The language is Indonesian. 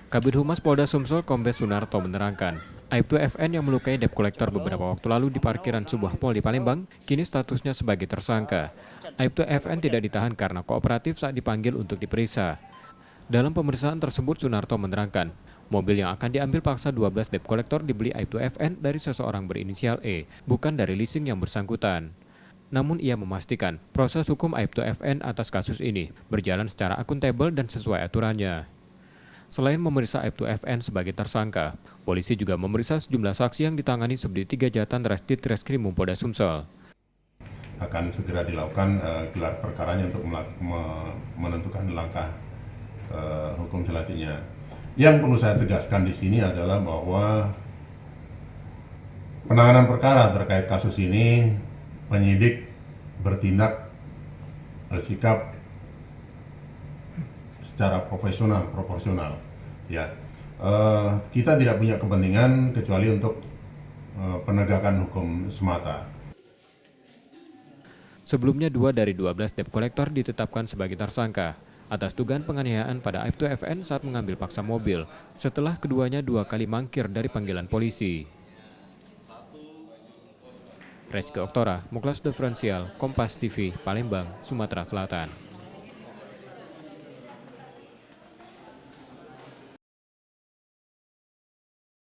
Kabid Humas Polda Sumsel Kombes Sunarto menerangkan, Aibtu FN yang melukai debt collector beberapa waktu lalu di parkiran sebuah mall di Palembang, kini statusnya sebagai tersangka. Aibtu FN tidak ditahan karena kooperatif saat dipanggil untuk diperiksa. Dalam pemeriksaan tersebut, Sunarto menerangkan, mobil yang akan diambil paksa 12 debt collector dibeli Aibtu FN dari seseorang berinisial E, bukan dari leasing yang bersangkutan. Namun ia memastikan proses hukum Aibtu FN atas kasus ini berjalan secara akuntabel dan sesuai aturannya. Selain memeriksa Aibtu FN sebagai tersangka, polisi juga memeriksa sejumlah saksi yang ditangani Subdit 3 Jatan Reskrim Polda Sumsel. Akan segera dilakukan gelar perkaranya untuk menentukan langkah hukum selanjutnya. Yang perlu saya tegaskan di sini adalah bahwa penanganan perkara terkait kasus ini, penyidik bertindak bersikap secara profesional, proporsional. Ya, kita tidak punya kepentingan kecuali untuk penegakan hukum semata. Sebelumnya 2 dari 12 debt collector ditetapkan sebagai tersangka atas dugaan penganiayaan pada Aibtu FN saat mengambil paksa mobil setelah keduanya 2 kali mangkir dari panggilan polisi. Rezky Oktora, Muklas Diferensial, Kompas TV, Palembang, Sumatera Selatan.